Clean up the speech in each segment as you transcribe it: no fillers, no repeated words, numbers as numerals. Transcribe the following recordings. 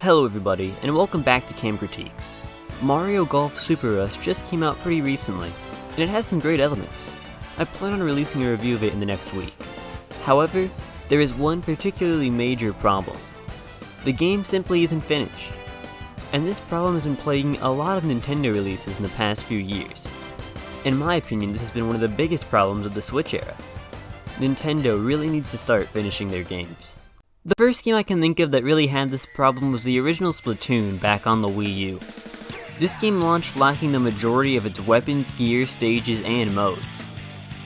Hello everybody, and welcome back to Cam Critiques. Mario Golf Super Rush just came out pretty recently, and it has some great elements. I plan on releasing a review of it in the next week. However, there is one particularly major problem. The game simply isn't finished. And this problem has been plaguing a lot of Nintendo releases in the past few years. In my opinion, this has been one of the biggest problems of the Switch era. Nintendo really needs to start finishing their games. The first game I can think of that really had this problem was the original Splatoon back on the Wii U. This game launched lacking the majority of its weapons, gear, stages, and modes.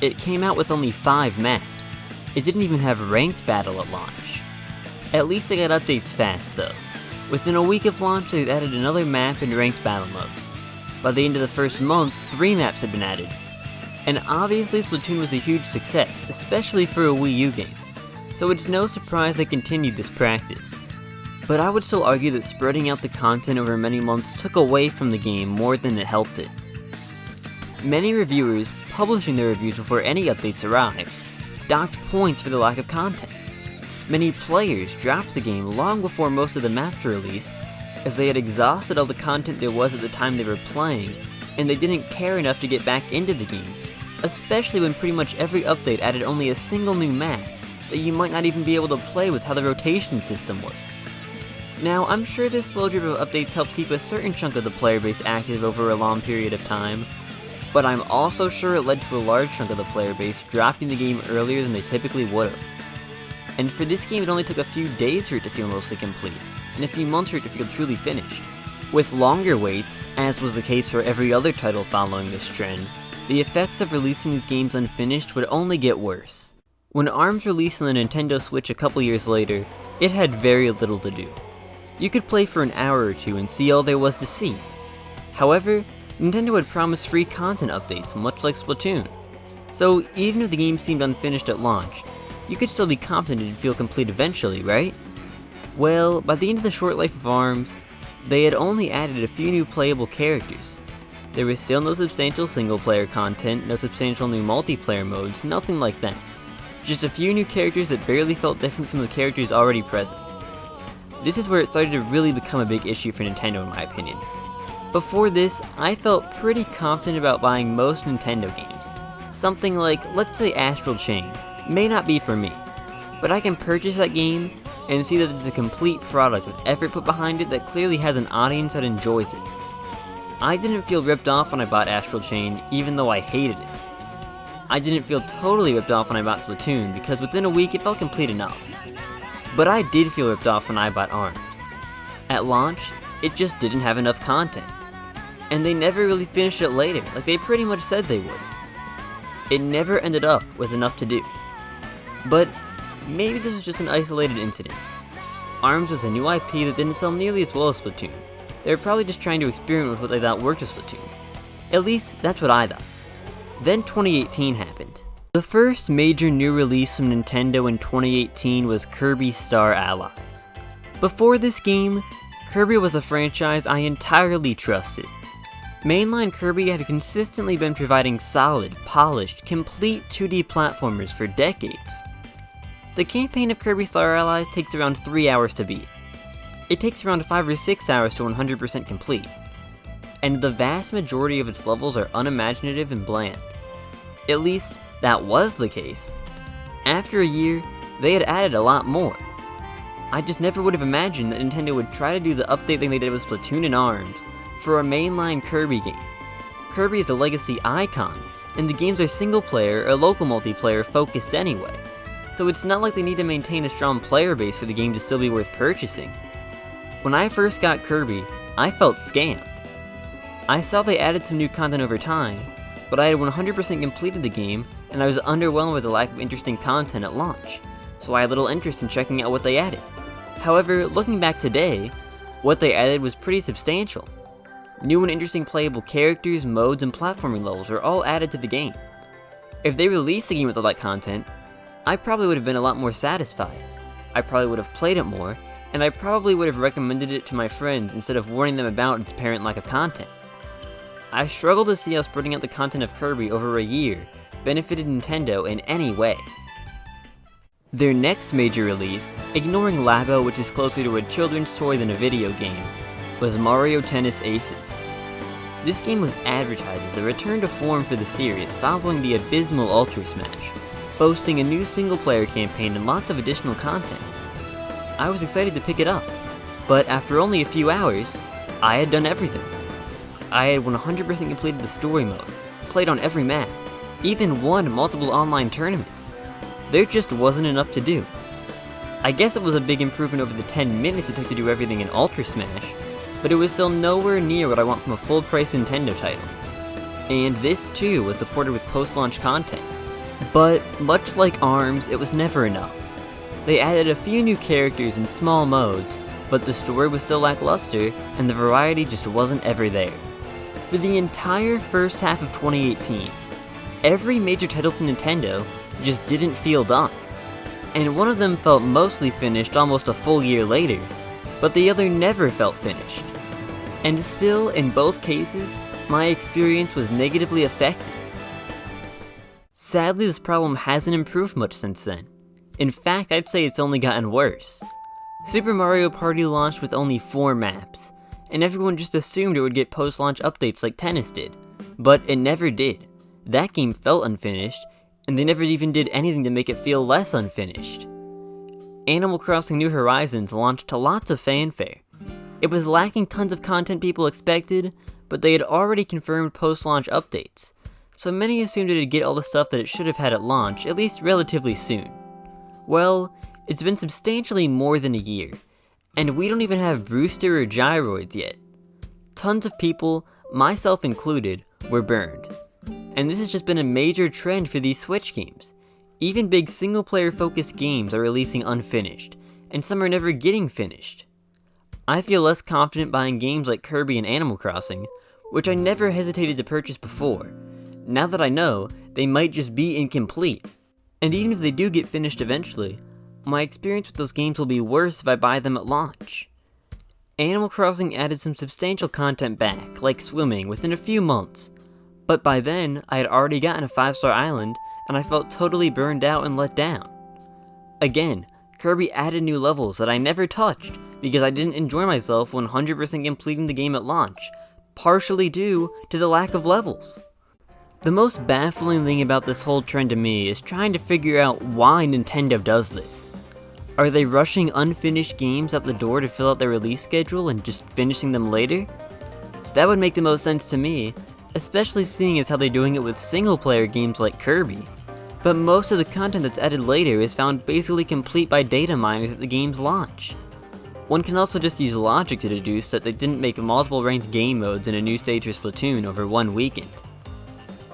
It came out with only 5 maps. It didn't even have ranked battle at launch. At least they got updates fast though. Within a week of launch, they'd added another map and ranked battle modes. By the end of the first month, 3 maps had been added. And obviously Splatoon was a huge success, especially for a Wii U game. So it's no surprise they continued this practice. But I would still argue that spreading out the content over many months took away from the game more than it helped it. Many reviewers, publishing their reviews before any updates arrived, docked points for the lack of content. Many players dropped the game long before most of the maps were released, as they had exhausted all the content there was at the time they were playing, and they didn't care enough to get back into the game, especially when pretty much every update added only a single new map that you might not even be able to play with how the rotation system works. Now, I'm sure this slow drip of updates helped keep a certain chunk of the player base active over a long period of time, but I'm also sure it led to a large chunk of the player base dropping the game earlier than they typically would have. And for this game, it only took a few days for it to feel mostly complete, and a few months for it to feel truly finished. With longer waits, as was the case for every other title following this trend, the effects of releasing these games unfinished would only get worse. When ARMS released on the Nintendo Switch a couple years later, it had very little to do. You could play for an hour or two and see all there was to see. However, Nintendo had promised free content updates, much like Splatoon. So even if the game seemed unfinished at launch, you could still be confident it'd feel complete eventually, right? Well, by the end of the short life of ARMS, they had only added a few new playable characters. There was still no substantial single-player content, no substantial new multiplayer modes, nothing like that. Just a few new characters that barely felt different from the characters already present. This is where it started to really become a big issue for Nintendo in my opinion. Before this, I felt pretty confident about buying most Nintendo games. Something like, let's say Astral Chain, may not be for me, but I can purchase that game and see that it's a complete product with effort put behind it that clearly has an audience that enjoys it. I didn't feel ripped off when I bought Astral Chain, even though I hated it. I didn't feel totally ripped off when I bought Splatoon, because within a week it felt complete enough. But I did feel ripped off when I bought ARMS. At launch, it just didn't have enough content. And they never really finished it later, like they pretty much said they would. It never ended up with enough to do. But maybe this was just an isolated incident. ARMS was a new IP that didn't sell nearly as well as Splatoon. They were probably just trying to experiment with what they thought worked with Splatoon. At least, that's what I thought. Then 2018 happened. The first major new release from Nintendo in 2018 was Kirby Star Allies. Before this game, Kirby was a franchise I entirely trusted. Mainline Kirby had consistently been providing solid, polished, complete 2D platformers for decades. The campaign of Kirby Star Allies takes around 3 hours to beat. It takes around 5 or 6 hours to 100% complete. And the vast majority of its levels are unimaginative and bland. At least, that was the case. After a year, they had added a lot more. I just never would have imagined that Nintendo would try to do the update thing they did with Splatoon and ARMS for a mainline Kirby game. Kirby is a legacy icon, and the games are single-player or local multiplayer focused anyway, so it's not like they need to maintain a strong player base for the game to still be worth purchasing. When I first got Kirby, I felt scammed. I saw they added some new content over time, but I had 100% completed the game, and I was underwhelmed with the lack of interesting content at launch, so I had little interest in checking out what they added. However, looking back today, what they added was pretty substantial. New and interesting playable characters, modes, and platforming levels were all added to the game. If they released the game with all that content, I probably would have been a lot more satisfied. I probably would have played it more, and I probably would have recommended it to my friends instead of warning them about its apparent lack of content. I struggle to see how spreading out the content of Kirby over a year benefited Nintendo in any way. Their next major release, ignoring Labo, which is closer to a children's toy than a video game, was Mario Tennis Aces. This game was advertised as a return to form for the series following the abysmal Ultra Smash, boasting a new single-player campaign and lots of additional content. I was excited to pick it up, but after only a few hours, I had done everything. I had 100% completed the story mode, played on every map, even won multiple online tournaments. There just wasn't enough to do. I guess it was a big improvement over the 10 minutes it took to do everything in Ultra Smash, but it was still nowhere near what I want from a full-price Nintendo title. And this too was supported with post-launch content. But much like ARMS, it was never enough. They added a few new characters and small modes, but the story was still lackluster, and the variety just wasn't ever there. For the entire first half of 2018, every major title from Nintendo just didn't feel done. And one of them felt mostly finished almost a full year later, but the other never felt finished. And still, in both cases, my experience was negatively affected. Sadly, this problem hasn't improved much since then. In fact, I'd say it's only gotten worse. Super Mario Party launched with only 4 maps, and everyone just assumed it would get post-launch updates like Tennis did, but it never did. That game felt unfinished, and they never even did anything to make it feel less unfinished. Animal Crossing New Horizons launched to lots of fanfare. It was lacking tons of content people expected, but they had already confirmed post-launch updates, so many assumed it'd get all the stuff that it should have had at launch, at least relatively soon. Well, it's been substantially more than a year, and we don't even have Brewster or Gyroids yet. Tons of people, myself included, were burned. And this has just been a major trend for these Switch games. Even big single-player focused games are releasing unfinished, and some are never getting finished. I feel less confident buying games like Kirby and Animal Crossing, which I never hesitated to purchase before. Now that I know, they might just be incomplete. And even if they do get finished eventually, my experience with those games will be worse if I buy them at launch. Animal Crossing added some substantial content back, like swimming, within a few months. But by then, I had already gotten a 5-star island, and I felt totally burned out and let down. Again, Kirby added new levels that I never touched, because I didn't enjoy myself 100% completing the game at launch, partially due to the lack of levels. The most baffling thing about this whole trend to me is trying to figure out why Nintendo does this. Are they rushing unfinished games out the door to fill out their release schedule and just finishing them later? That would make the most sense to me, especially seeing as how they're doing it with single-player games like Kirby. But most of the content that's added later is found basically complete by data miners at the game's launch. One can also just use logic to deduce that they didn't make multiple ranked game modes in a new stage for Splatoon over one weekend.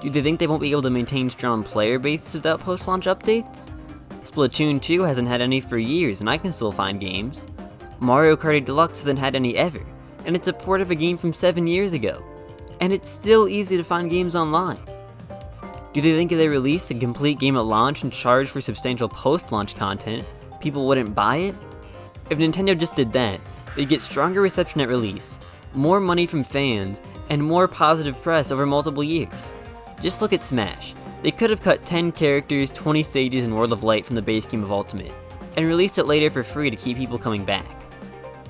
Do they think they won't be able to maintain strong player bases without post-launch updates? Splatoon 2 hasn't had any for years and I can still find games. Mario Kart 8 Deluxe hasn't had any ever, and it's a port of a game from 7 years ago. And it's still easy to find games online. Do they think if they released a complete game at launch and charged for substantial post-launch content, people wouldn't buy it? If Nintendo just did that, they'd get stronger reception at release, more money from fans, and more positive press over multiple years. Just look at Smash. They could have cut 10 characters, 20 stages, and World of Light from the base game of Ultimate, and released it later for free to keep people coming back.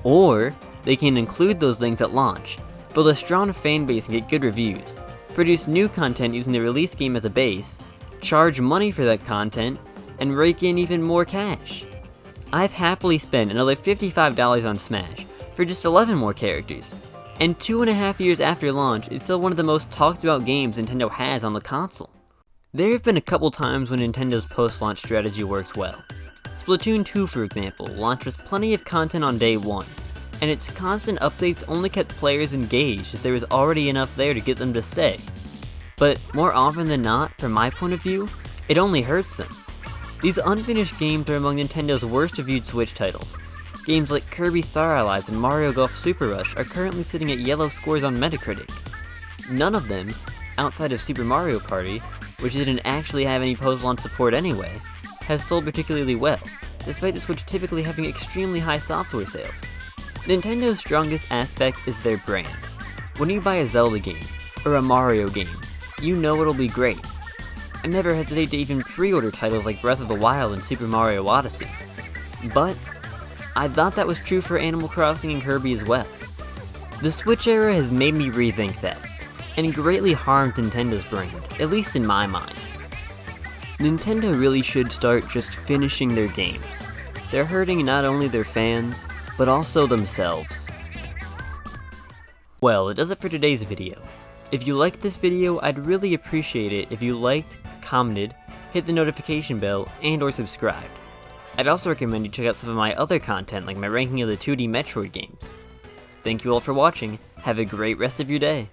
Or, they can include those things at launch, build a strong fan base and get good reviews, produce new content using the release game as a base, charge money for that content, and rake in even more cash. I've happily spent another $55 on Smash for just 11 more characters, and 2.5 years after launch, it's still one of the most talked about games Nintendo has on the console. There have been a couple times when Nintendo's post-launch strategy works well. Splatoon 2, for example, launched with plenty of content on day 1, and its constant updates only kept players engaged as there was already enough there to get them to stay. But more often than not, from my point of view, it only hurts them. These unfinished games are among Nintendo's worst reviewed Switch titles. Games like Kirby Star Allies and Mario Golf Super Rush are currently sitting at yellow scores on Metacritic. None of them, outside of Super Mario Party, which didn't actually have any post-launch support anyway, have sold particularly well, despite the Switch typically having extremely high software sales. Nintendo's strongest aspect is their brand. When you buy a Zelda game, or a Mario game, you know it'll be great. I never hesitate to even pre-order titles like Breath of the Wild and Super Mario Odyssey. But I thought that was true for Animal Crossing and Kirby as well. The Switch era has made me rethink that, and greatly harmed Nintendo's brand, at least in my mind. Nintendo really should start just finishing their games. They're hurting not only their fans, but also themselves. Well, it does it for today's video. If you liked this video, I'd really appreciate it if you liked, commented, hit the notification bell, and or subscribed. I'd also recommend you check out some of my other content like my ranking of the 2D Metroid games. Thank you all for watching, have a great rest of your day.